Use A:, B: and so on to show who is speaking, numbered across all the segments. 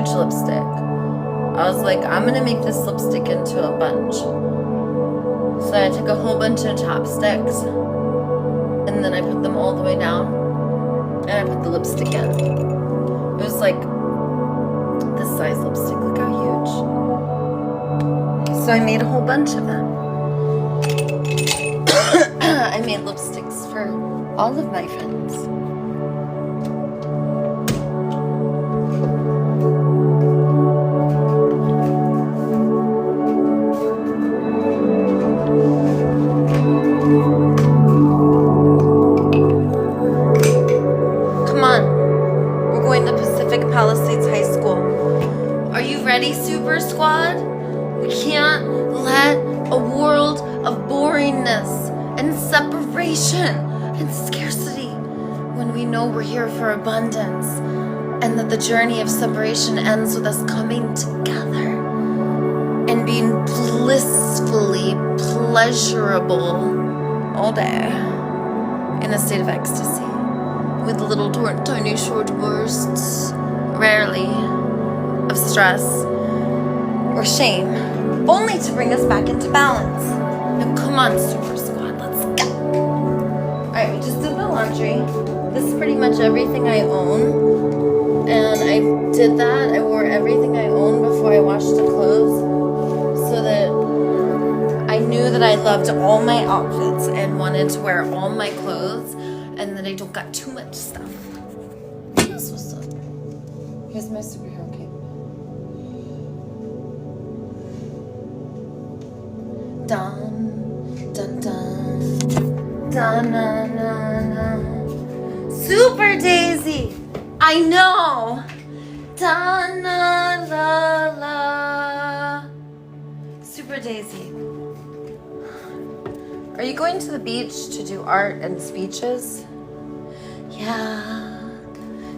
A: huge lipstick. I was like, I'm gonna make this lipstick into a bunch. So I took a whole bunch of chopsticks and then I put them all the way down and I put the lipstick in. It was like this size lipstick. Look how huge. So I made a whole bunch of them. I made lipsticks for all of my friends. Palisades High School. Are you ready, Super Squad? We can't let a world of boringness and separation and scarcity when we know we're here for abundance and that the journey of separation ends with us coming together and being blissfully pleasurable all day in a state of ecstasy with little tiny short bursts, rarely, of stress or shame, only to bring us back into balance. Now come on, Super Squad, let's go. Alright, we just did the laundry. This is pretty much everything I own. And I did that, I wore everything I own before I washed the clothes so that I knew that I loved all my outfits and wanted to wear all my clothes and that I don't got too much stuff. This was so. Here's my superhero cape. Dun, dun, dun, dun, na, na, na. Super Daisy! I know! Dun, la, la, la. Super Daisy. Are you going to the beach to do art and speeches? Yeah.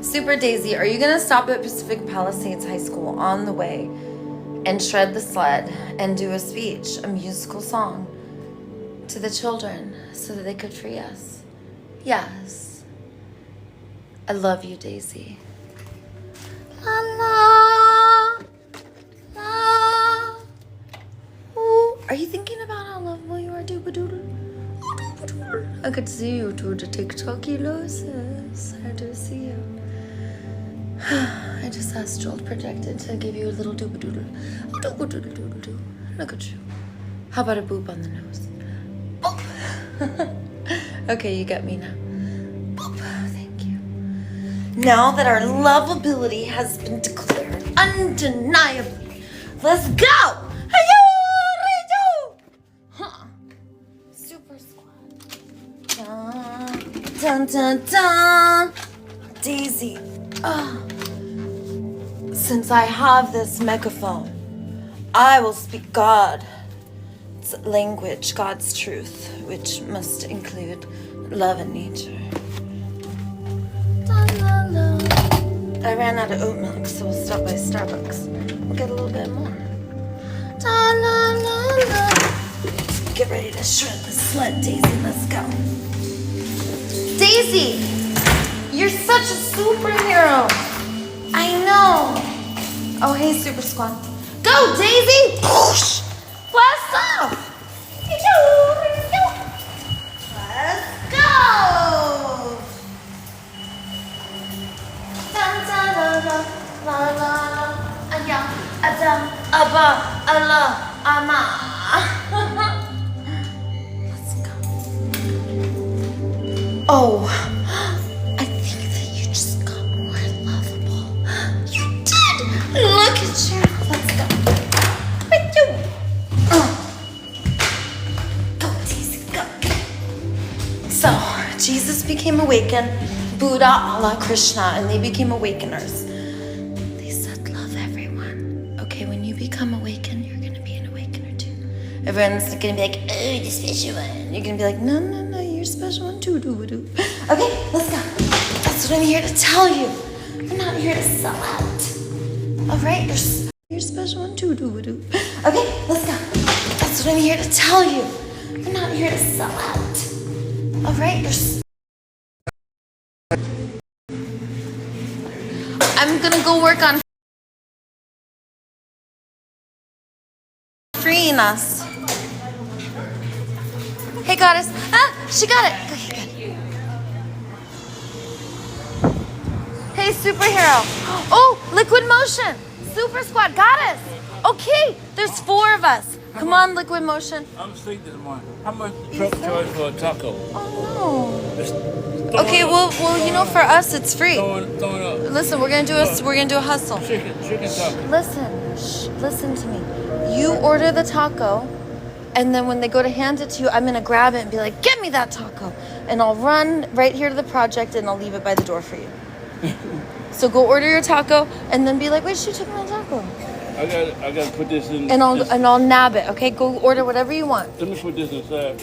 A: Super Daisy, are you gonna stop at Pacific Palisades High School on the way and shred the sled and do a speech, a musical song to the children so that they could free us? Yes. I love you, Daisy. La la, la. Ooh. Are you thinking about how lovable you are, Doobadoodle? I could see you through the TikToky losses. I do see you. I just astral projected to give you a little doobadoodle. Oh, doobadoodle-doodle-doo. Look at you. How about a boop on the nose? Boop. Okay, you get me now. Boop. Thank you. Now that our lovability has been declared undeniably, let's go! Huh. Super Squad. Dun, dun, dun, dun. Daisy. Since I have this megaphone, I will speak God's language, God's truth, which must include love and nature. Da, la, la. I ran out of oat milk, so we'll stop by Starbucks. We'll get a little bit more. Da, la, la, la. Get ready to shred the sled, Daisy. Let's go. Daisy! You're such a superhero. I know. Oh, hey, Super Squad. Go, Daisy! Whoosh! Blast off! Let's go! Dun, dun, la, la, la, la. Aya, ada, aba, ala, ama. Let's go. Oh. Look at you. Let's go. Go, Daisy, go. So, Jesus became awakened, Buddha, Allah, Krishna, and they became awakeners. They said, love everyone. Okay, when you become awakened, you're going to be an awakener too. Everyone's going to be like, oh, the special one. You're going to be like, no, no, no, you're special one too. Doo-doo. Okay, let's go. That's what I'm here to tell you. I'm not here to sell out. All right, you're special one too, doo-doo. Okay, let's go. That's what I'm here to tell you. I'm not here to sell out. All right, I'm gonna go work on freeing us. Hey, goddess. Ah, she got it. Okay, good. Hey, superhero. Oh, liquid motion. Super squad, goddess. Okay, there's 4 of us. Come on, liquid motion.
B: I'm sick this morning. How much the truck charge for a taco?
A: Oh no. Okay, well, you know, for us it's free.
B: Throw it up.
A: Listen, we're gonna do a hustle.
B: Chicken taco.
A: Listen to me. You order the taco, and then when they go to hand it to you, I'm gonna grab it and be like, "Get me that taco," and I'll run right here to the project and I'll leave it by the door for you. So go order your taco, and then be like, "Wait, she took my taco."
B: I gotta put this in.
A: And I'll nab it. Okay, go order whatever you want.
B: Let me put this inside.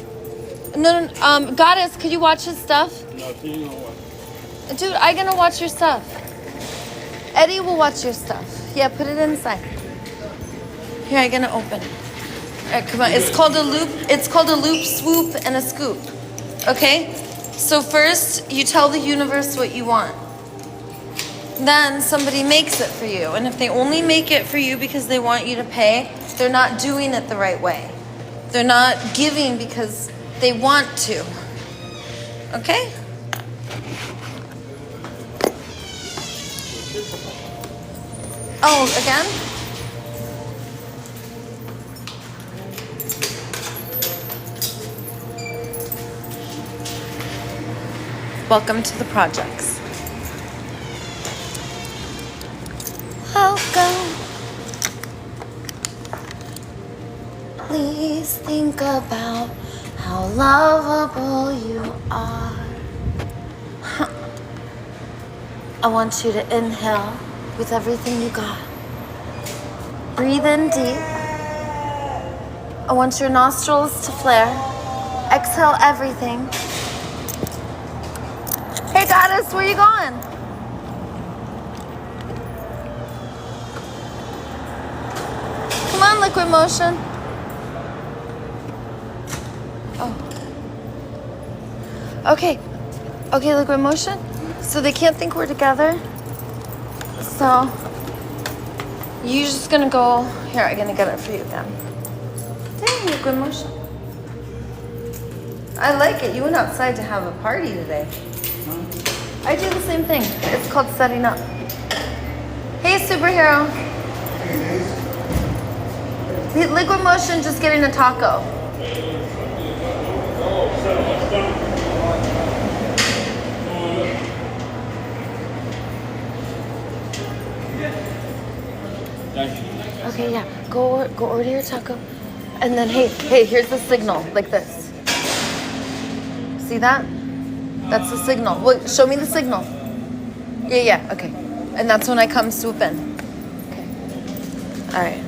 A: No, goddess, could you watch his stuff?
B: No, see you gonna watch.
A: Dude, I'm gonna watch your stuff. Eddie will watch your stuff. Yeah, put it inside. Here, I'm gonna open it. All right, come on. It's called a loop. It's called a loop, swoop, and a scoop. Okay? So first, you tell the universe what you want. Then somebody makes it for you. And if they only make it for you because they want you to pay, they're not doing it the right way. They're not giving because they want to. Okay? Oh, again? Welcome to the projects. Welcome. Please think about how lovable you are. I want you to inhale with everything you got. Breathe in deep. I want your nostrils to flare. Exhale everything. Hey, goddess, where you going? Come on, liquid motion. Oh. Okay, liquid motion. So they can't think we're together. So you're just gonna go, here, I'm gonna get it for you again. Dang, liquid motion. I like it. You went outside to have a party today. I do the same thing. It's called setting up. Hey, superhero. The liquid motion just getting a taco. Okay, yeah. Go order your taco. And then, hey, here's the signal, like this. See that? That's the signal. Wait, show me the signal. Yeah, okay. And that's when I come swoop in. Okay. All right.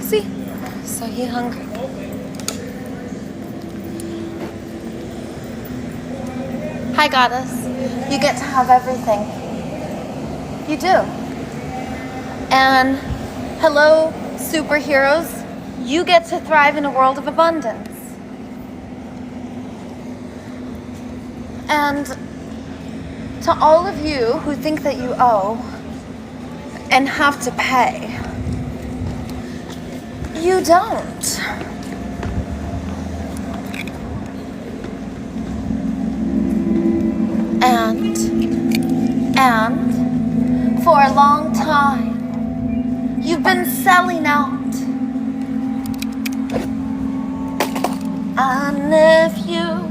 A: See? So he hungry. Hi, goddess. You get to have everything. You do. And hello, superheroes. You get to thrive in a world of abundance. And to all of you who think that you owe and have to pay, you don't. And for a long time, you've been selling out. And if you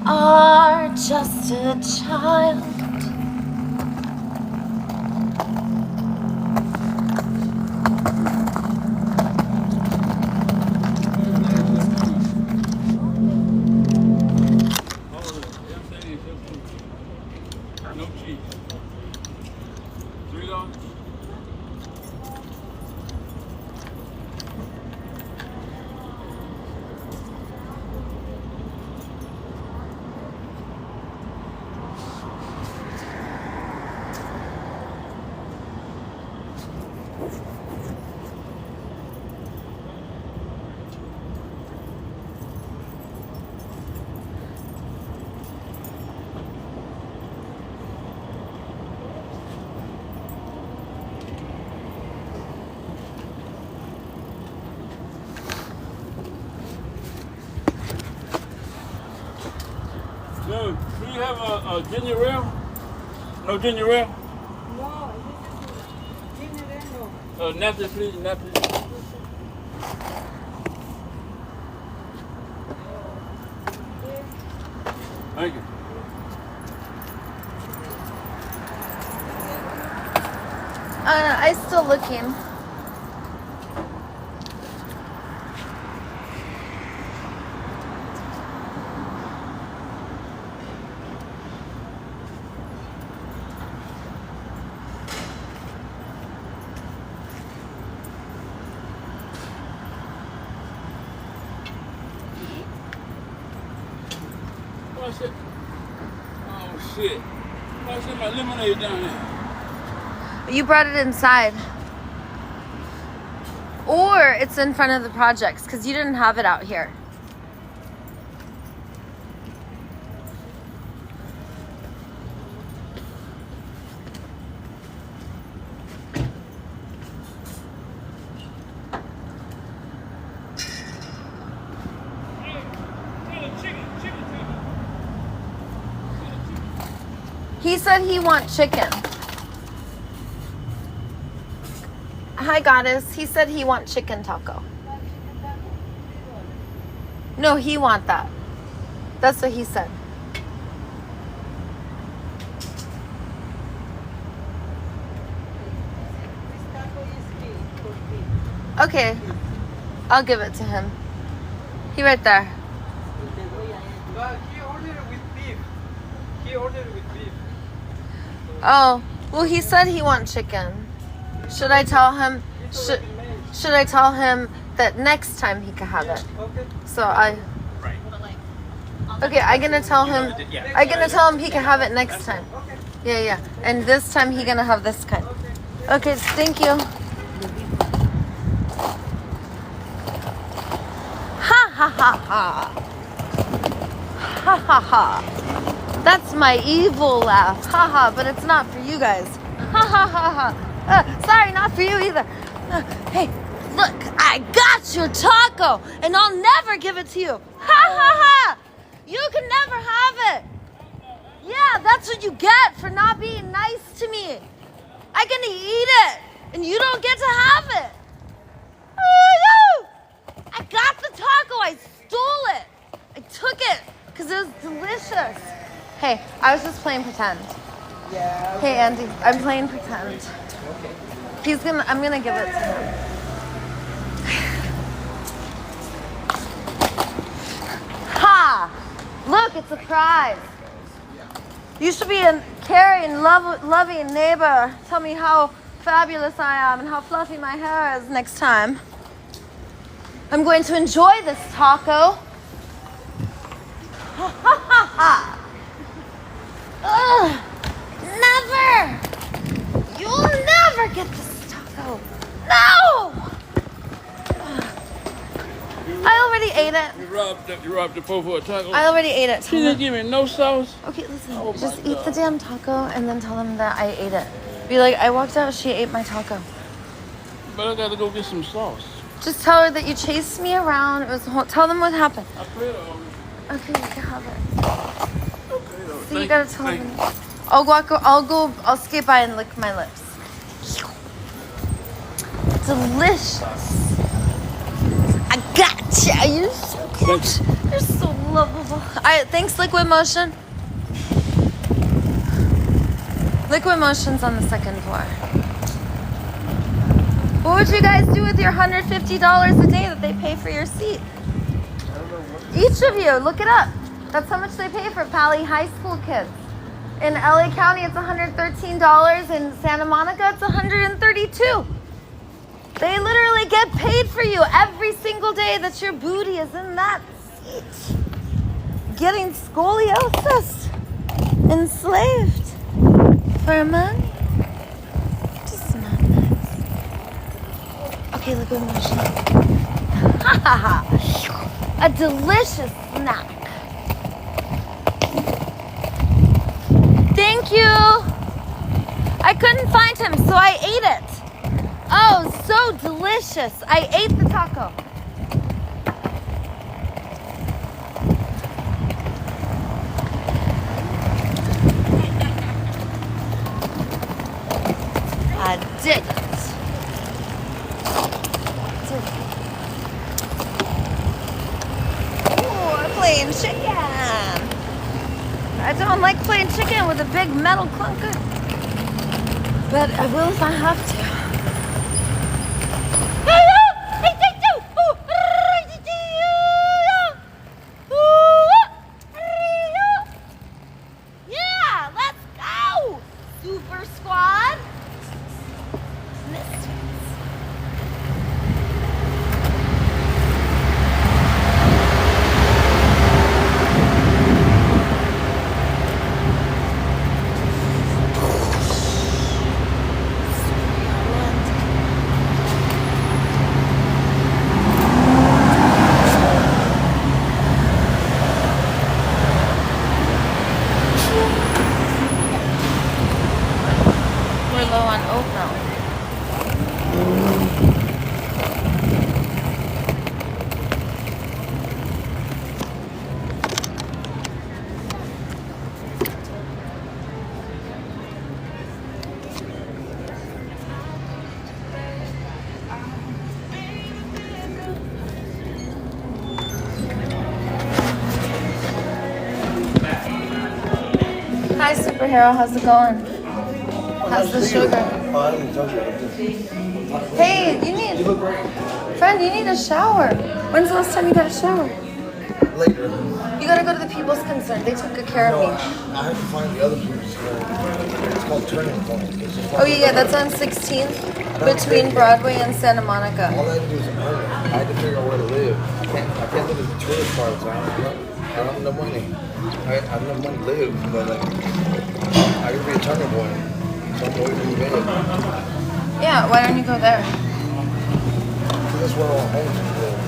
A: are just a child,
B: No cheese. $3. Ginger ale? No ginger ale?
C: No, this is ginger ale, no.
B: Napkin, please, napkin. Thank you.
A: I'm still looking.
B: Oh shit. I set my lemonade down there.
A: You brought it inside. Or it's in front of the projects because you didn't have it out here. He said he wants chicken. Hi, goddess. He said he wants chicken taco. No, he want that. That's what he said.
C: This taco is free for free.
A: Okay, I'll give it to him. He right there.
D: But he ordered it with beef. He ordered it with beef.
A: Oh, well, he said he wants chicken. Should I tell him? Should I tell him that next time he can have it?
D: Okay.
A: So Okay, I'm gonna tell him. I'm gonna tell him he can have it next time.
D: Okay.
A: Yeah. And this time he gonna have this kind. Okay, thank you. Ha ha ha ha. Ha ha ha. That's my evil laugh. Ha ha, but it's not for you guys. Ha ha ha ha. Sorry, not for you either. Hey, look, I got your taco, and I'll never give it to you. Ha ha ha. You can never have it. Yeah, that's what you get for not being nice to me. I'm gonna eat it, and you don't get to have it. I got the taco. I stole it. I took it because it was delicious. Hey, I was just playing pretend.
D: Yeah.
A: Hey, Andy, I'm playing pretend.
D: Okay.
A: I'm gonna give it to him. Ha! Look, it's a prize. You should be a caring, loving neighbor. Tell me how fabulous I am and how fluffy my hair is next time. I'm going to enjoy this taco. Ha ha ha ha! Ugh! Never! You'll never get this taco. No! I already ate it.
B: You robbed the po for a taco?
A: I already ate it.
B: She didn't give me no sauce.
A: Okay, listen.
B: Oh my
A: just eat the
B: God.
A: damn taco and then tell them that I ate it. Be like, I walked out, she ate my taco.
B: But I gotta go get some sauce.
A: Just tell her that you chased me around. It was tell them what happened.
B: I played it already.
A: Okay, you can have it.
B: Okay, though.
A: So you gotta tell them. I'll skate by and lick my lips. Delicious. I gotcha. You're so cute. You're so lovable. Alright, thanks, Liquid Motion. Liquid Motion's on the second floor. What would you guys do with your $150 a day that they pay for your seat? Each of you, look it up. That's how much they pay for Pali High School kids. In LA County, it's $113. In Santa Monica, it's $132. They literally get paid for you every single day that your booty is in that seat. Getting scoliosis. Enslaved. For money. Just not nice. Okay, look at motion. Ha ha ha. A delicious snack. Thank you. I couldn't find him, so I ate it. Oh, so delicious. I ate the taco. I didn't. Ooh, I'm playing chicken. I don't like playing chicken with a big metal clunker. But I will if I have to. Yeah, let's go! Super Squad. Misfits. We're low on oat milk. Hi, superhero. How's it going? How's the sugar? Hey, friend, you need a shower. When's the last time you got a shower?
E: Later.
A: You gotta go to the People's Concern. They took good care of me.
E: I have to find the other people's. It's called Turning Point. It's just
A: Oh yeah, that's on 16th between Broadway and Santa Monica.
E: all I had to do is earn it. I had to figure out where to live. I can't live in the tourist part of town. I don't have no money. I have no money to live, but like I could be a turning point. So I'm going to move in.
A: Yeah, why don't you go there?
E: That's where all homes live.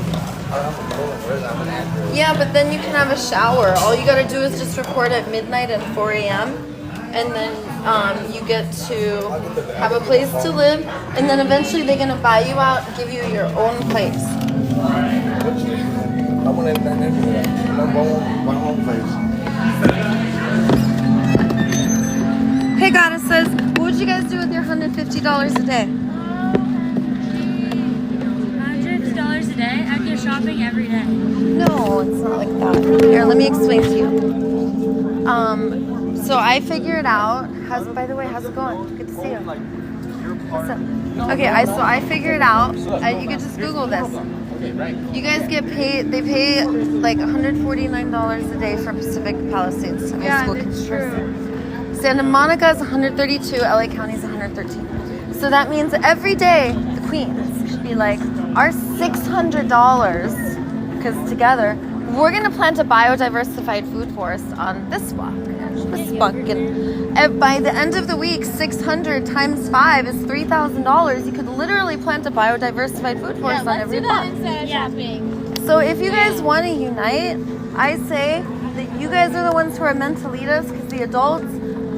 E: I don't have a phone. Where's that? I'm an actor.
A: Yeah, but then you can have a shower. All you gotta do is just record at midnight and 4 a.m. And then you get to have a place to live. And then eventually they're gonna buy you out and give you your own place.
E: I want to my own place.
A: Hey goddesses, what would you guys do with your $150 a day?
F: $150 a day? I'd go shopping every day.
A: No, it's not like that. Here, let me explain to you. So I figured out. By the way, how's it going? Good to see you. What's up? Okay, so I figured out. You could just Google this. You guys get paid. They pay like $149 a day for Pacific Palisades High School kids. Santa Monica is 132. LA County is 113. So that means every day the queens should be like, our $600, because together we're gonna plant a biodiversified food forest on this block and this block, and by the end of the week, 600 times 5 is $3,000. You could literally plant a biodiversified food forest on every block.
F: Instead of shopping.
A: So if you guys want to unite, I say that you guys are the ones who are meant to lead us, because the adults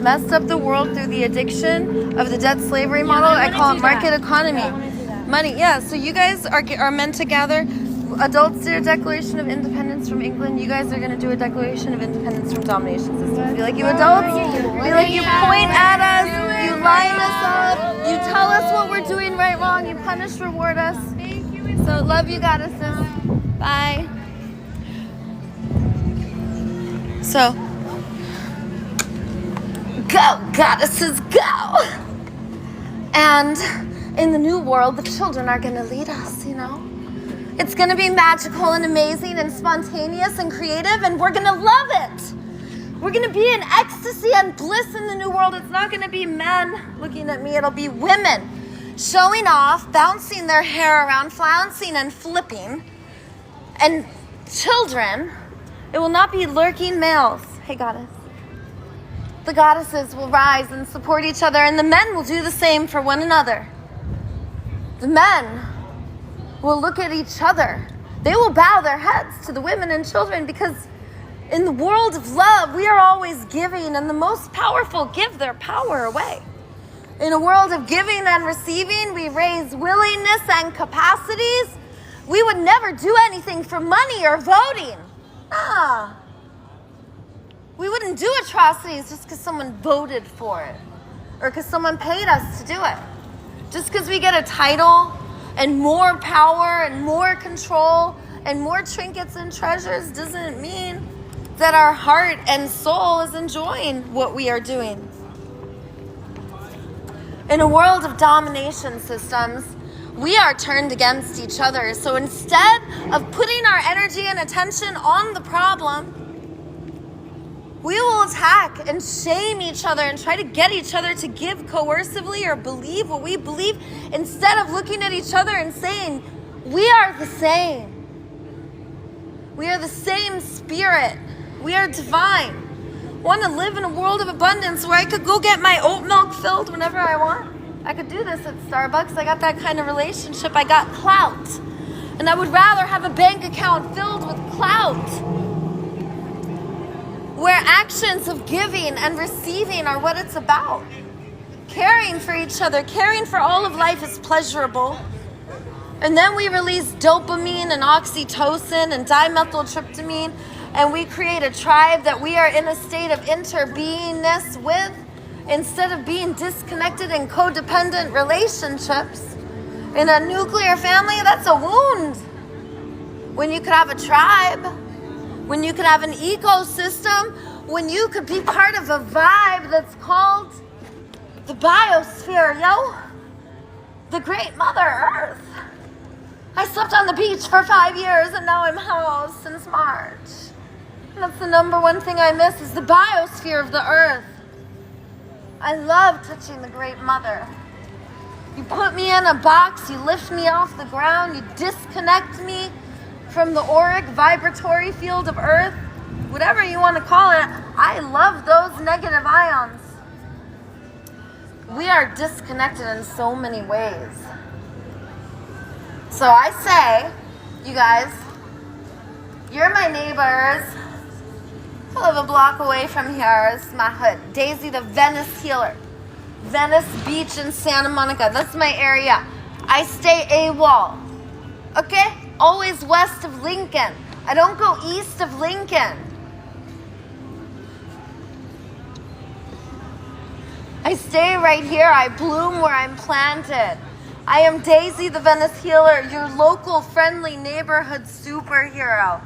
A: messed up the world through the addiction of the debt slavery model. I call it market economy. Money, yeah. So you guys are meant to gather. Adults did a Declaration of Independence from England. You guys are going to do a Declaration of Independence from domination systems. Be like you adults. Be like you point at us. You line us up. You tell us what we're doing right, wrong. You punish, reward us. So love you, goddesses. Bye. So, go, goddesses, go! And in the new world, the children are going to lead us, you know? It's going to be magical and amazing and spontaneous and creative, and we're going to love it. We're going to be in ecstasy and bliss in the new world. It's not going to be men looking at me. It'll be women showing off, bouncing their hair around, flouncing and flipping. And children, it will not be lurking males. Hey, goddess. The goddesses will rise and support each other, and the men will do the same for one another. The men will look at each other. They will bow their heads to the women and children, because in the world of love, we are always giving, and the most powerful give their power away. In a world of giving and receiving, we raise willingness and capacities. We would never do anything for money or voting. We wouldn't do atrocities just because someone voted for it or because someone paid us to do it. Just because we get a title and more power and more control and more trinkets and treasures doesn't mean that our heart and soul is enjoying what we are doing. In a world of domination systems, we are turned against each other. So instead of putting our energy and attention on the problem, we will attack and shame each other and try to get each other to give coercively or believe what we believe, instead of looking at each other and saying, we are the same. We are the same spirit. We are divine. Want to live in a world of abundance where I could go get my oat milk filled whenever I want? I could do this at Starbucks. I got that kind of relationship. I got clout. And I would rather have a bank account filled with clout, where actions of giving and receiving are what it's about. Caring for each other, caring for all of life is pleasurable. And then we release dopamine and oxytocin and dimethyltryptamine, and we create a tribe that we are in a state of interbeingness with, instead of being disconnected in codependent relationships. In a nuclear family, that's a wound. When you could have a tribe, when you could have an ecosystem, when you could be part of a vibe that's called the biosphere, the great Mother Earth. I slept on the beach for 5 years and now I'm housed since March. And that's the number one thing I miss, is the biosphere of the earth. I love touching the great Mother. You put me in a box, you lift me off the ground, you disconnect me from the auric vibratory field of earth, whatever you want to call it. I love those negative ions. We are disconnected in so many ways. So I say, you guys, you're my neighbors. I live a block away from here is my hood. Daisy the Venice healer. Venice Beach in Santa Monica. That's my area. I stay AWOL. Okay? Always west of Lincoln. I don't go east of Lincoln. I stay right here. I bloom where I'm planted. I am Daisy the Venice healer, your local friendly neighborhood superhero.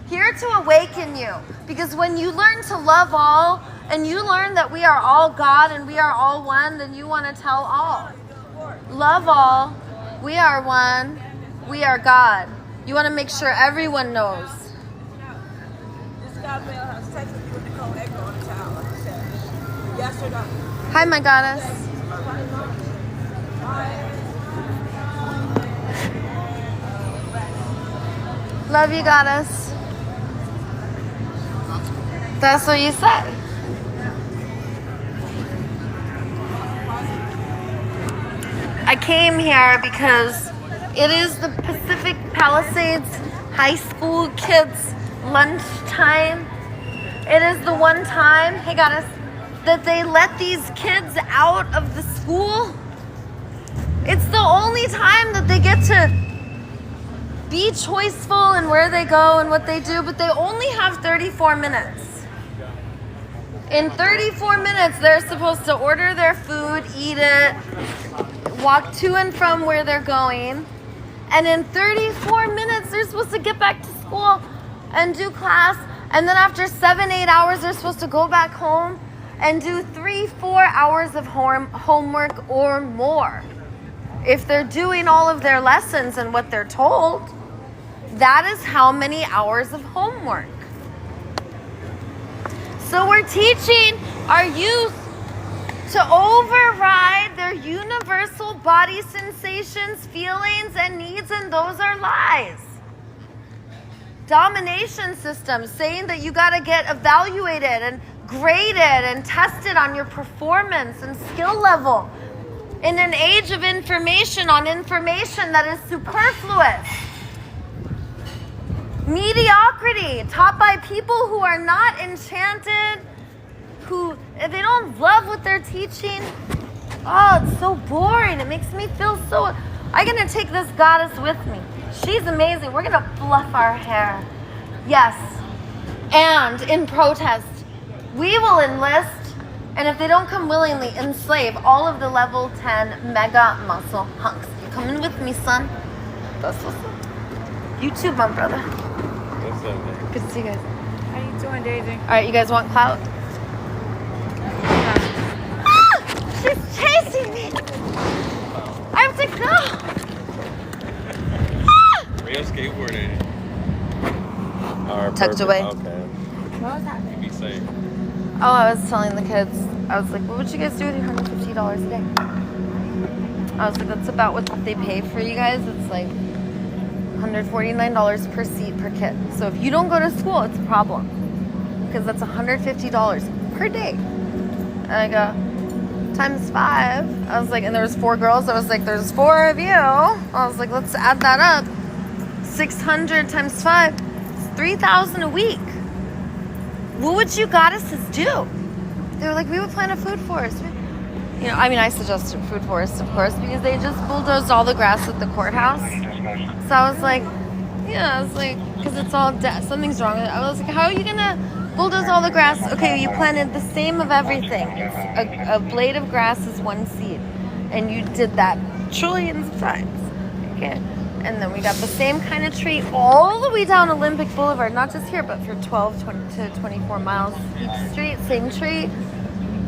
A: Here to awaken you, because when you learn to love all and you learn that we are all God and we are all one, then you want to tell all. Love all, we are one, we are God. You want to make sure everyone knows. Hi, my goddess. Love you, goddess. That's what you said. I came here because it is the Pacific Palisades High School kids' lunchtime. It is the one time, hey goddess, that they let these kids out of the school. It's the only time that they get to be choiceful in where they go and what they do, but they only have 34 minutes. In 34 minutes, they're supposed to order their food, eat it, walk to and from where they're going. And in 34 minutes, they're supposed to get back to school and do class. And then after 7-8 hours, they're supposed to go back home and do 3-4 hours of homework or more. If they're doing all of their lessons and what they're told, that is how many hours of homework. So we're teaching our youth to override their universal body sensations, feelings, and needs, and those are lies. Domination systems saying that you got to get evaluated and graded and tested on your performance and skill level in an age of information on information that is superfluous. Mediocrity taught by people who are not enchanted, who they don't love what they're teaching. Oh, it's so boring. It makes me feel so... I'm going to take this goddess with me. She's amazing. We're going to fluff our hair. Yes. And in protest, we will enlist And if they don't come willingly, enslave all of the level 10 mega muscle hunks. You coming with me, son? That's what's up. You too, my brother.
B: What's up, man?
A: Good to see you guys.
C: How you doing, Daisy?
A: All right, you guys want clout? Ah! She's chasing me. I have to go. Ah!
B: Real skateboarding.
A: Tucked away.
B: Okay.
C: What was happening?
B: Be safe.
A: Oh, I was telling the kids, I was like, what would you guys do with your $150 a day? I was like, that's about what they pay for you guys. It's like $149 per seat per kid. So if you don't go to school, it's a problem. Because that's $150 per day. And I go, times 5. I was like, and there was 4 girls. I was like, there's 4 of you. I was like, let's add that up. 600 times 5, it's 3,000 a week. What would you goddesses do? They were like, we would plant a food forest. You know, I mean, I suggested food forest, of course, because they just bulldozed all the grass at the courthouse. So I was like, yeah, I was like, because it's all dead. Something's wrong with it. I was like, how are you going to bulldoze all the grass? Okay, you planted the same of everything. A blade of grass is 1 seed. And you did that trillions of times. Okay. And then we got the same kind of tree all the way down Olympic Boulevard, not just here, but for 12 20 to 24 miles each street, same tree.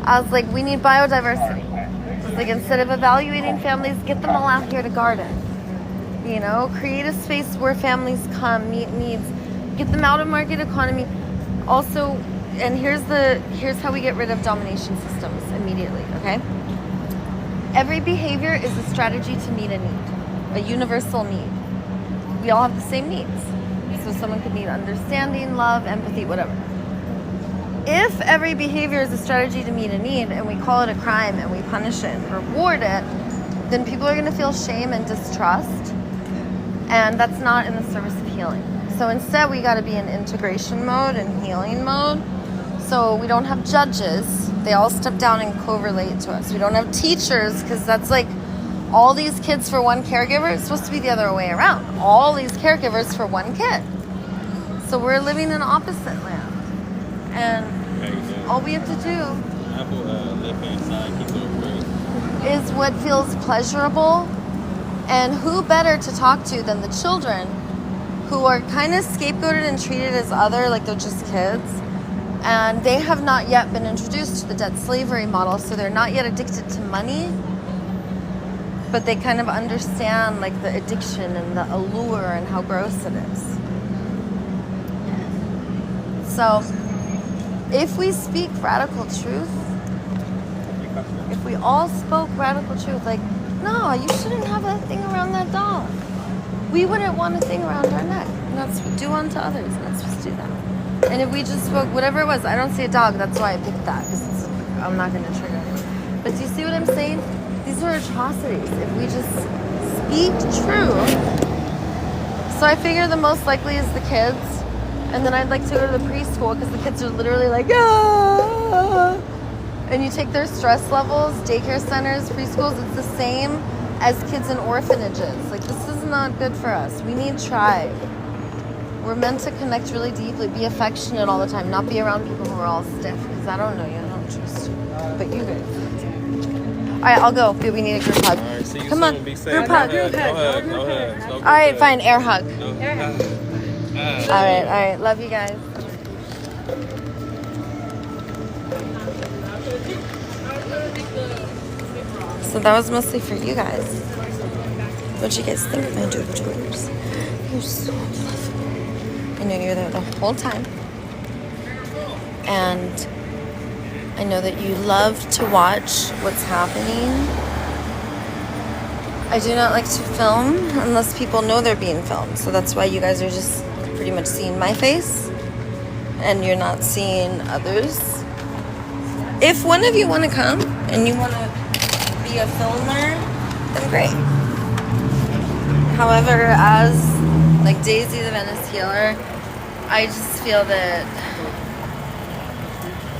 A: I was like, we need biodiversity. I was like, instead of evaluating families, get them all out here to garden. You know, create a space where families come, meet needs, get them out of market economy. Also, and here's how we get rid of domination systems immediately, okay? Every behavior is a strategy to meet a need. A universal need. We all have the same needs. So someone could need understanding, love, empathy, whatever. If every behavior is a strategy to meet a need and we call it a crime and we punish it and reward it, then people are going to feel shame and distrust. And that's not in the service of healing. So instead we got to be in integration mode and healing mode. So we don't have judges. They all step down and co-relate to us. We don't have teachers because that's like all these kids for one caregiver. It's supposed to be the other way around. All these caregivers for one kid. So we're living in opposite land. And all we have to do is what feels pleasurable. And who better to talk to than the children who are kind of scapegoated and treated as other, like they're just kids. And they have not yet been introduced to the debt slavery model, so they're not yet addicted to money. But they kind of understand like the addiction and the allure and how gross it is. So if we speak radical truth, if we all spoke radical truth, like, no, you shouldn't have a thing around that dog. We wouldn't want a thing around our neck. And that's what do unto others. And that's supposed to do that. And if we just spoke whatever it was, I don't see a dog, that's why I picked that, because I'm not going to trigger anyone. But do you see what I'm saying? These are atrocities. If we just speak truth. So I figure the most likely is the kids. And then I'd like to go to the preschool because the kids are literally like, ah. And you take their stress levels, daycare centers, preschools, it's the same as kids in orphanages. Like, this is not good for us. We need tribe. We're meant to connect really deeply, be affectionate all the time, not be around people who are all stiff. Because I don't know you, I don't trust you. But you guys. All right, I'll go. We need a group hug.
B: All right, see you
A: Come
B: soon.
A: on,
B: Be safe.
A: group hug.
B: No hugs. No hugs.
A: All right, fine, air hug.
C: Air hug.
A: All right, love you guys. So that was mostly for you guys. What'd you guys think of my doodle tours? You're so lovely. I know you're there the whole time. And I know that you love to watch what's happening. I do not like to film unless people know they're being filmed. So that's why you guys are just pretty much seeing my face. And you're not seeing others. If one of you want to come and you want to be a filmer, then great. However, as like Daisy the Venice healer, I just feel that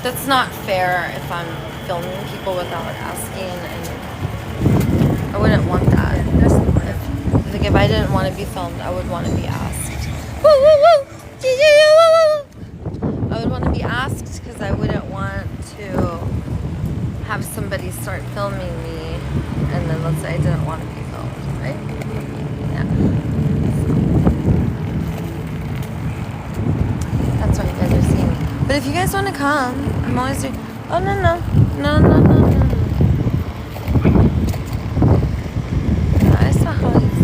A: that's not fair if I'm filming people without asking, and I wouldn't want that. If I didn't want to be filmed, I would want to be asked. Woo, woo, woo! I would want to be asked because I wouldn't want to have somebody start filming me, and then let's say I didn't want to be filmed, right? Yeah. That's why you guys are seeing me. But if you guys want to come, I'm always doing. Oh no. I saw how he's.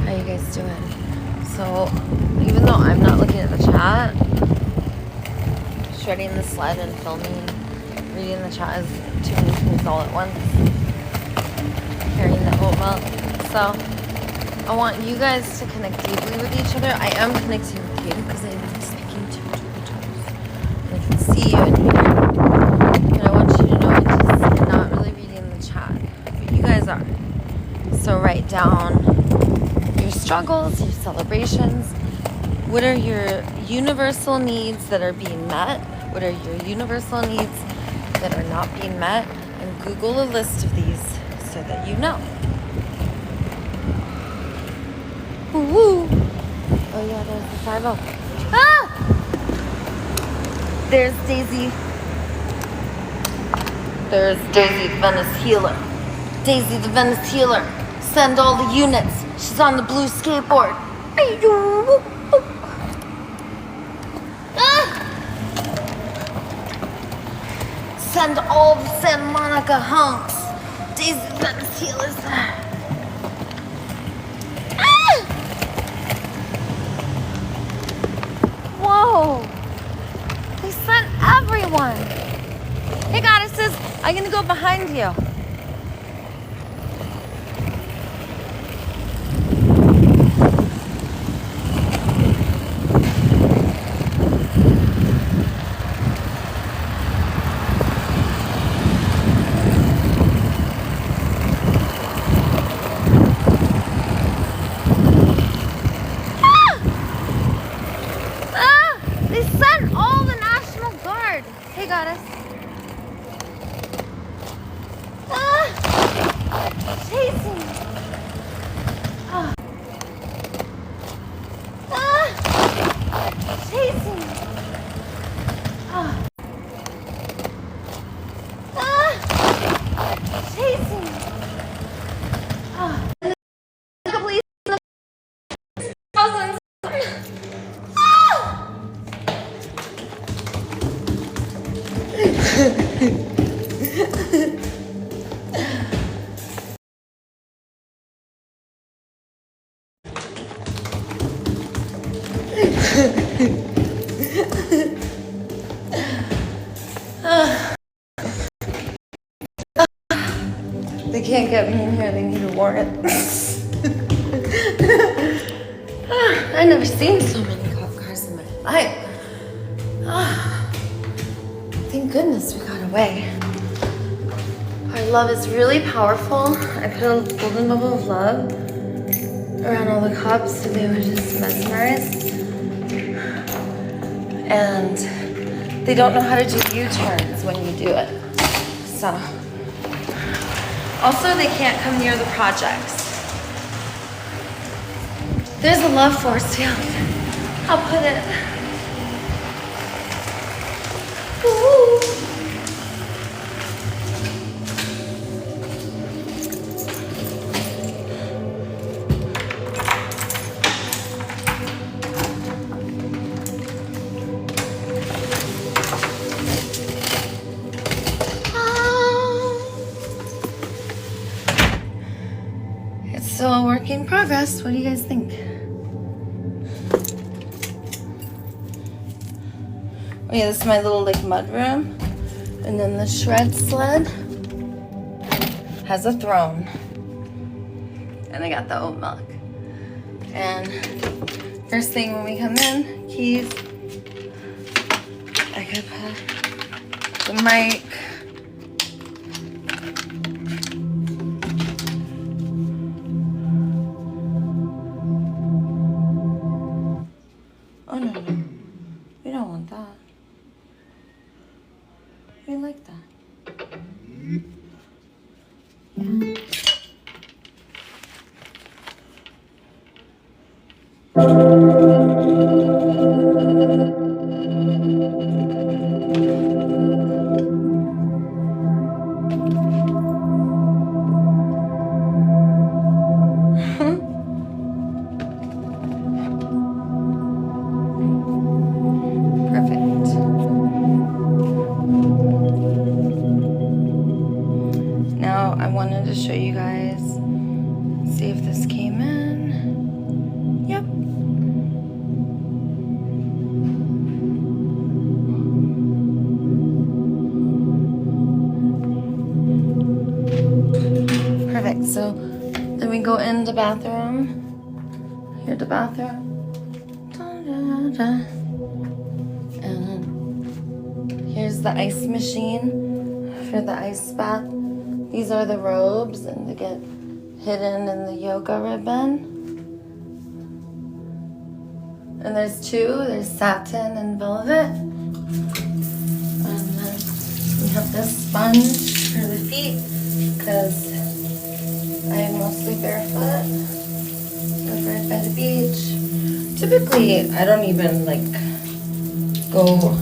A: How you guys doing? So, even though I'm not looking at the chat, shredding the sled and filming, reading the chat is too many things all at once. Carrying the oat milk. So, I want you guys to connect deeply with each other. I am connecting with you because I'm speaking to toes. I can see you in here. But I want you to know you're not really reading the chat. But you guys are. So write down your struggles, your celebrations. What are your universal needs that are being met? What are your universal needs that are not being met? And Google a list of these so that you know. Woo! Oh yeah, there's the 5-0. Ah! There's Daisy. There's Daisy the Venice Healer. Daisy the Venice Healer. Send all the units. She's on the blue skateboard. Ah! Send all the Santa Monica hunks. Daisy the Venice Healer's there. Ah! Whoa! They sent everyone. Hey goddesses, I'm gonna go behind you. They sent all the National Guard. Hey, goddess. Chasing. Chasing. Chasing. Please. Thousands. They can't get me in here, they need a warrant. I've never seen so many cop cars in my life. Thank goodness we got away. Our love is really powerful. I put a golden bubble of love around all the cops so they were just mesmerized. And they don't know how to do U-turns when you do it. So, also they can't come near the projects. There's a love force field. I'll put it. Woo-hoo. It's still a work in progress. What do you guys think? Oh yeah, this is my little like mud room. And then the shred sled has a throne. And I got the oat milk. And first thing when we come in, keys. I could put the mic. Oh no, we don't want that. We like that. Yeah. Perfect. Now I wanted to show you guys, see if this came in. Yep. Perfect. So then we go in the bathroom. Here's the bathroom. Da-da-da. And here's the ice machine for the ice bath. These are the robes, and they get hidden in the yoga ribbon. And there's two. There's satin and velvet. And then we have this sponge for the feet, because I'm mostly barefoot. Live right by the beach. Typically, I don't even like go.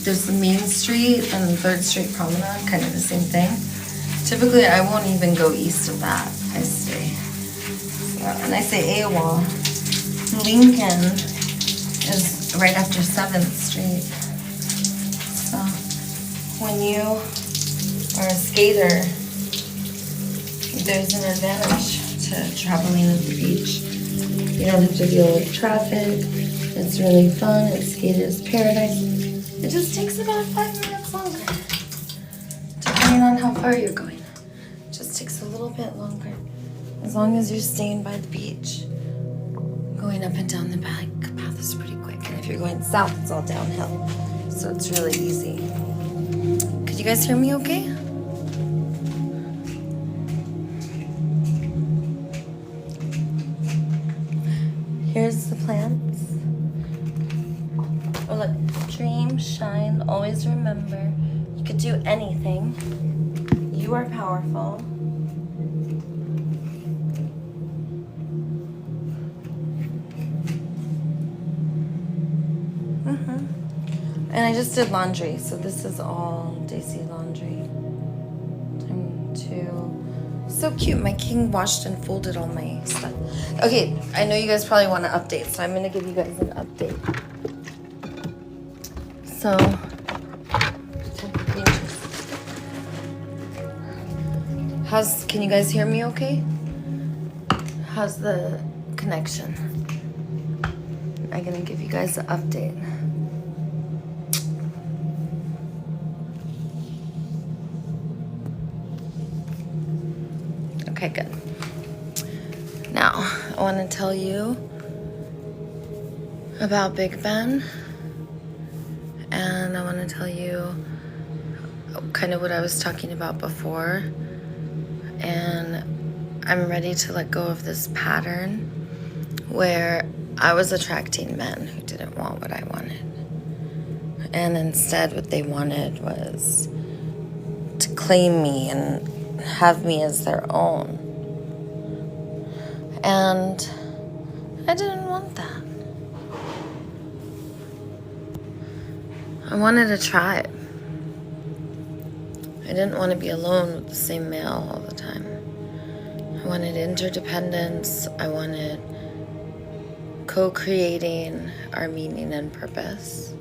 A: There's the main street and 3rd Street Promenade, kind of the same thing. Typically, I won't even go east of that. I stay. And I say AWOL. Lincoln is right after 7th Street. So when you are a skater, there's an advantage to traveling at the beach. You don't have to deal with traffic. It's really fun. It's skater's paradise. It just takes about 5 minutes longer, depending on how far you're going. It just takes a little bit longer, as long as you're staying by the beach. Going up and down the back path is pretty quick, and if you're going south, it's all downhill, so it's really easy. Could you guys hear me okay? Here's the plants. Oh look, dream, shine, always remember, you could do anything. You are powerful. And I just did laundry, so this is all Daisy laundry. Time to... So cute, my king washed and folded all my stuff. Okay, I know you guys probably want an update, so I'm gonna give you guys an update. So, can you guys hear me okay? How's the connection? I'm gonna give you guys an update. Okay, good. Now, I want to tell you about Big Ben. And I want to tell you kind of what I was talking about before. And I'm ready to let go of this pattern where I was attracting men who didn't want what I wanted. And instead what they wanted was to claim me and have me as their own. And I didn't want that. I wanted a tribe. I didn't want to be alone with the same male all the time. I wanted interdependence. I wanted co-creating our meaning and purpose.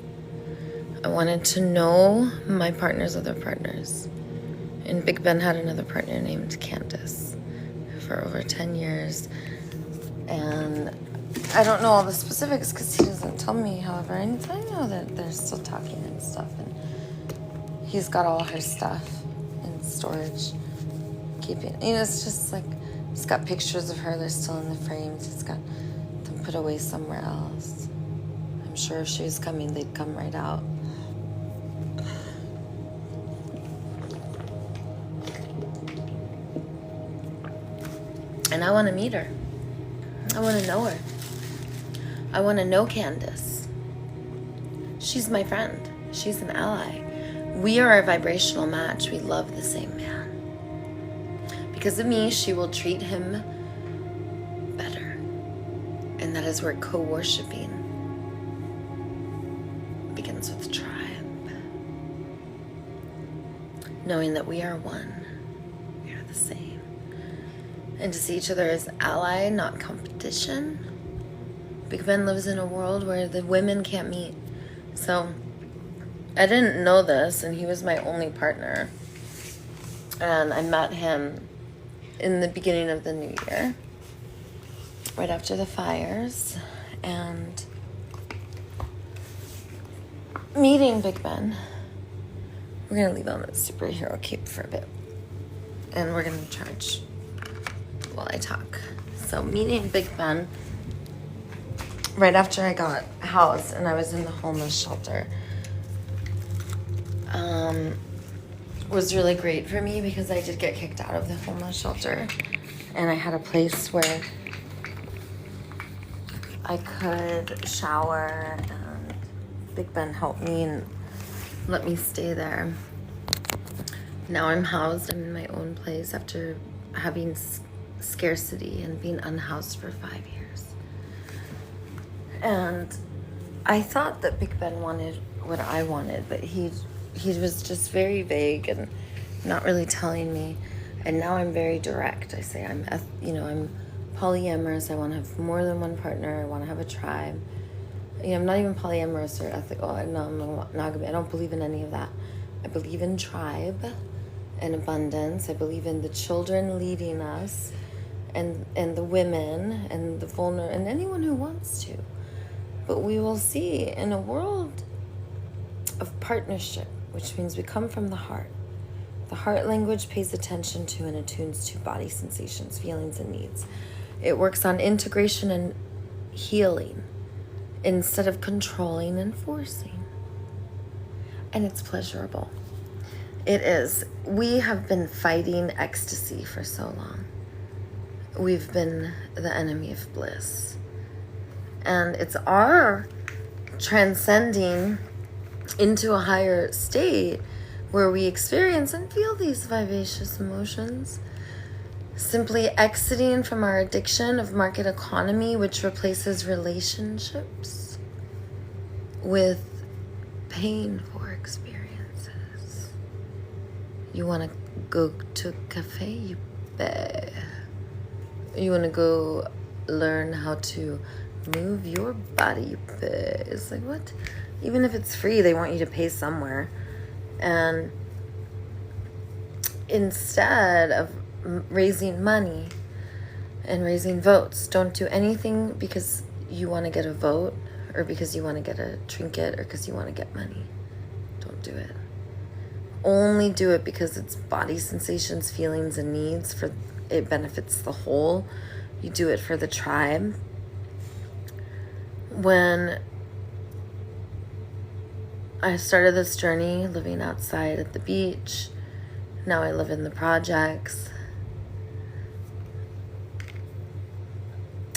A: I wanted to know my partner's other partners. And Big Ben had another partner named Candace for over 10 years. And I don't know all the specifics because he doesn't tell me, however. I know that they're still talking and stuff. And he's got all her stuff in storage. It's just like, he's got pictures of her. They're still in the frames. He's got them put away somewhere else. I'm sure if she was coming, they'd come right out. And I want to meet her. I want to know her. I want to know Candace. She's my friend. She's an ally. We are a vibrational match. We love the same man. Because of me, she will treat him And that is where co-worshiping begins with tribe. Knowing that we are one, we are the same. And to see each other as ally, not competition. Big Ben lives in a world where the women can't meet. So I didn't know this, and he was my only partner. And I met him in the beginning of the new year, right after the fires. And meeting Big Ben, we're gonna leave on the superhero cape for a bit, and we're gonna charge while I talk. So meeting Big Ben right after I got housed and I was in the homeless shelter was really great for me, because I did get kicked out of the homeless shelter, and I had a place where I could shower, and Big Ben helped me and let me stay there. Now I'm housed. I'm in my own place after having scarcity and being unhoused for 5 years. And I thought that Big Ben wanted what I wanted, but he was just very vague and not really telling me. And now I'm very direct. I say I'm polyamorous. I want to have more than one partner. I want to have a tribe. I'm not even polyamorous or ethical. I'm not monogamy. I don't believe in any of that. I believe in tribe and abundance. I believe in the children leading us, and the women and the vulnerable and anyone who wants to. But we will see in a world of partnership, which means we come from the heart. The heart language pays attention to and attunes to body sensations, feelings, and needs. It works on integration and healing instead of controlling and forcing. And it's pleasurable. It is. We have been fighting ecstasy for so long. We've been the enemy of bliss. And it's our transcending into a higher state where we experience and feel these vivacious emotions, simply exiting from our addiction of market economy, which replaces relationships with painful experiences. You want to go to a cafe? You bet. You want to go learn how to move your body? You bet. It's like, what? Even if it's free, they want you to pay somewhere. And instead of raising money and raising votes, don't do anything because you want to get a vote or because you want to get a trinket or because you want to get money. Don't do it. Only do it because it's body sensations, feelings, and needs. For it benefits the whole. You do it for the tribe. When I started this journey living outside at the beach, now I live in the projects.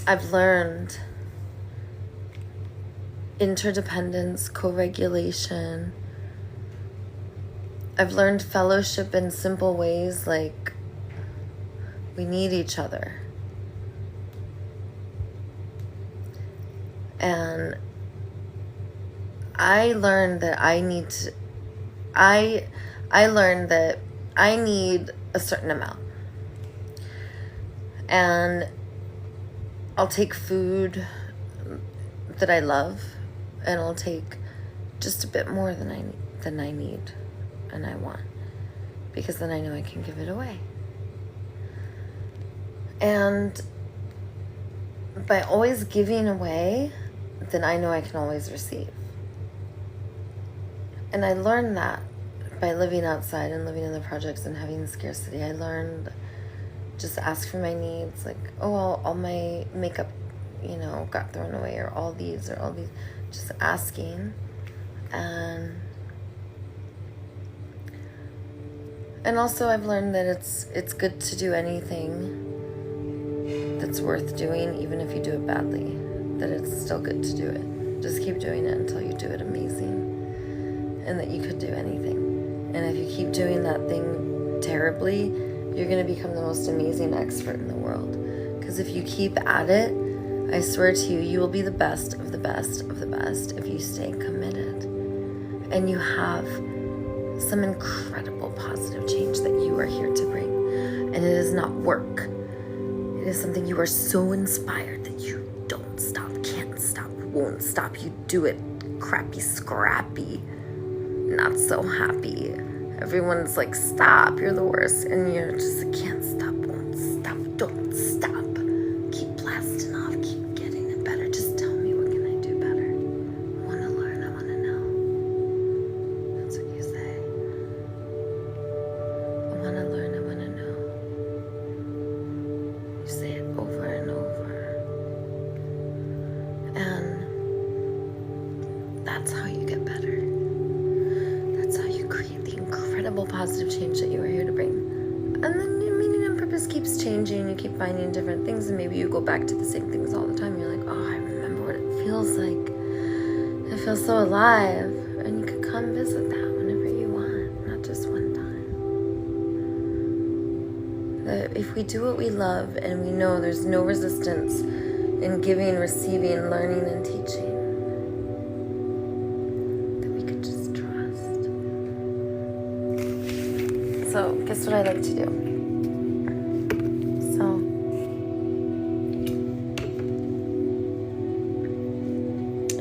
A: I've learned interdependence, co-regulation. I've learned fellowship in simple ways, like we need each other. And I learned that I need a certain amount. And I'll take food that I love, and I'll take just a bit more than I need and I want, because then I know I can give it away. And by always giving away, then I know I can always receive. And I learned that by living outside and living in the projects and having scarcity. I learned just ask for my needs, like, all my makeup, got thrown away, or all these, just asking. And also I've learned that it's good to do anything that's worth doing, even if you do it badly, that it's still good to do it. Just keep doing it until you do it amazing, and that you could do anything. And if you keep doing that thing terribly, you're going to become the most amazing expert in the world. Because if you keep at it, I swear to you, you will be the best of the best of the best if you stay committed. And you have some incredible positive change that you are here to bring. And it is not work. It is something you are so inspired that you don't stop, can't stop, won't stop. You do it crappy, scrappy, not so happy. Everyone's like, stop, you're the worst. And you're just like, can't stop, won't stop, don't stop. Keep blasting off, keep getting it better. Just tell me, what can I do better? I want to learn, I want to know. That's what you say. I want to learn, I want to know. You say it over and over. And that's how you get better. That's how you create the incredible positive change that you are here to bring. And then your meaning and purpose keeps changing. You keep finding different things, and maybe you go back to the same things all the time. You're like, oh, I remember what it feels like. It feels so alive. And you can come visit that whenever you want, not just one time. That if we do what we love and we know there's no resistance in giving, receiving, learning, and teaching, so, guess what I like to do?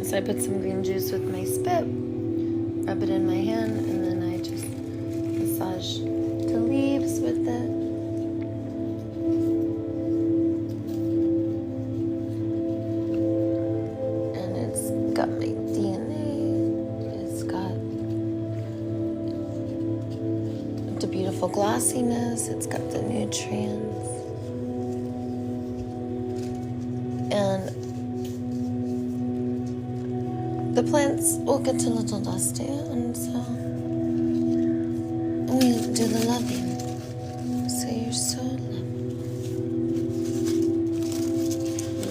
A: So I put some green juice with my spit, rub it in my hand, and then I just massage the leaves with it. And it's got my DNA. It's got the beautiful glossiness, it's got the nutrients, and the plants will get a little dusty, and so we do the loving. So you're so loved.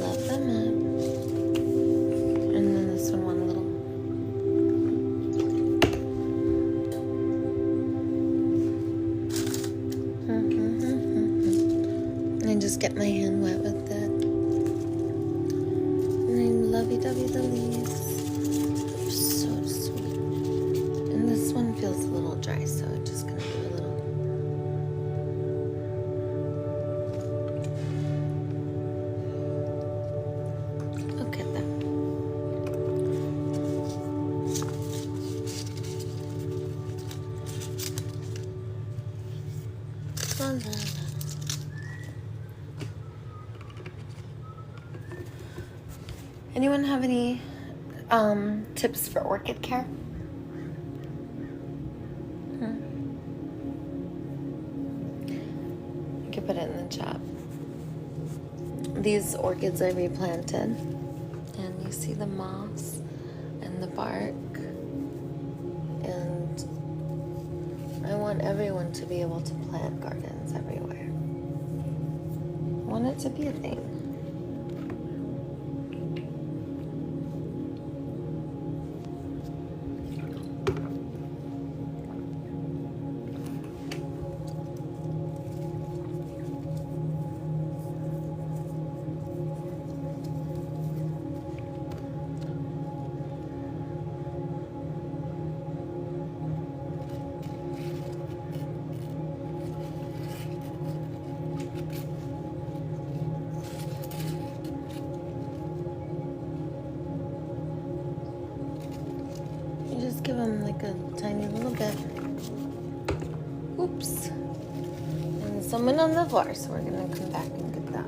A: Love them up. And then this one little. And I just get my hand wet with it. And I lovey-dovey the leaves. They're so sweet. And this one feels a little dry, so I'm just gonna do a little. Look at that. La, la, la. Anyone have any tips for orchid care? You can put it in the chat. These orchids I replanted, and you see the moss and the bark, and I want everyone to be able to plant gardens everywhere. I want it to be a thing. Give them like a tiny little bit. Oops. And someone on the floor, so we're gonna come back and get that.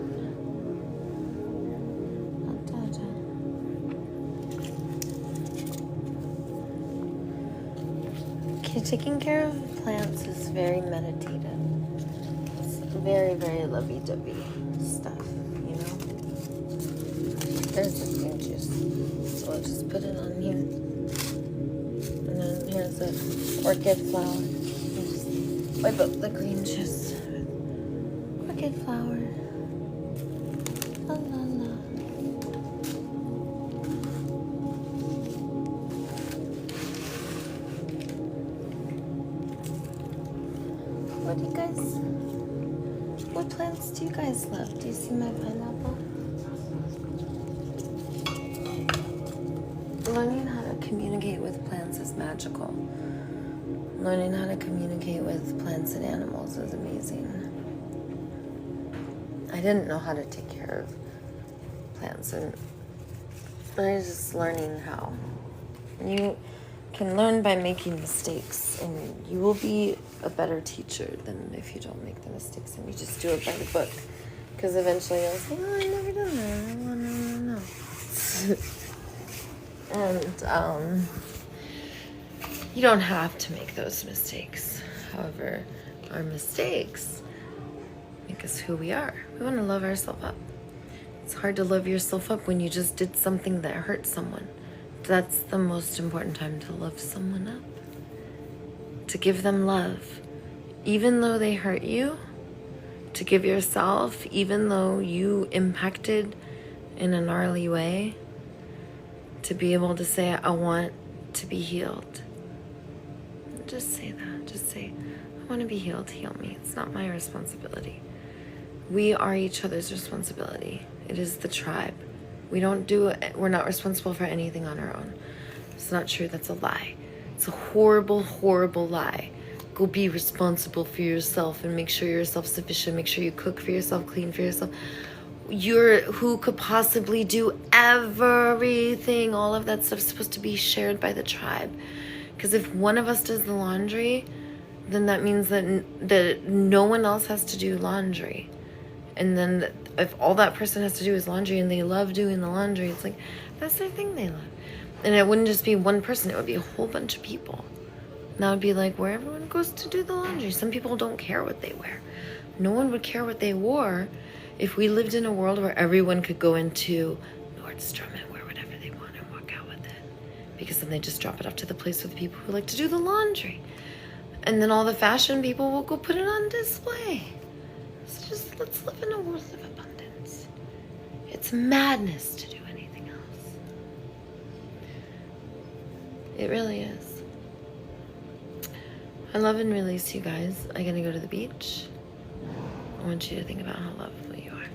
A: Okay, taking care of plants is very meditative. It's very, very lovey-dovey stuff, you know? There's the green juice. So I'll just put it on here. And then here's the orchid flower. Just wipe up the green juice. Orchid flower. La la la. What do you guys? What plants do you guys love? Do you see my pineapple? with plants is magical. Learning how to communicate with plants and animals is amazing. I didn't know how to take care of plants, and I was just learning how. You can learn by making mistakes, and you will be a better teacher than if you don't make the mistakes and you just do it by the book. Because eventually you'll say, oh, I never done that. I want to know. And you don't have to make those mistakes. However, our mistakes make us who we are. We want to love ourselves up. It's hard to love yourself up when you just did something that hurt someone. That's the most important time to love someone up. To give them love, even though they hurt you. To give yourself, even though you impacted in a gnarly way. To be able to say, I want to be healed. Just say that. Just say, I want to be healed. Heal me. It's not my responsibility. We are each other's responsibility. It is the tribe. We're not responsible for anything on our own. It's not true. That's a lie. It's a horrible, horrible lie. Go be responsible for yourself and make sure you're self-sufficient. Make sure you cook for yourself, clean for yourself. Who could possibly do everything. All of that stuff's supposed to be shared by the tribe. Because if one of us does the laundry, then that means that no one else has to do laundry. And then if all that person has to do is laundry and they love doing the laundry, it's like, that's their thing they love. And it wouldn't just be one person, it would be a whole bunch of people. And that would be like where everyone goes to do the laundry. Some people don't care what they wear. No one would care what they wore if we lived in a world where everyone could go into Nordstrom and wear whatever they want and walk out with it. Because then they just drop it off to the place with the people who like to do the laundry. And then all the fashion people will go put it on display. So just let's live in a world of abundance. It's madness to do anything else. It really is. I love and release you guys. I'm gonna go to the beach. I want you to think about how lovely you are.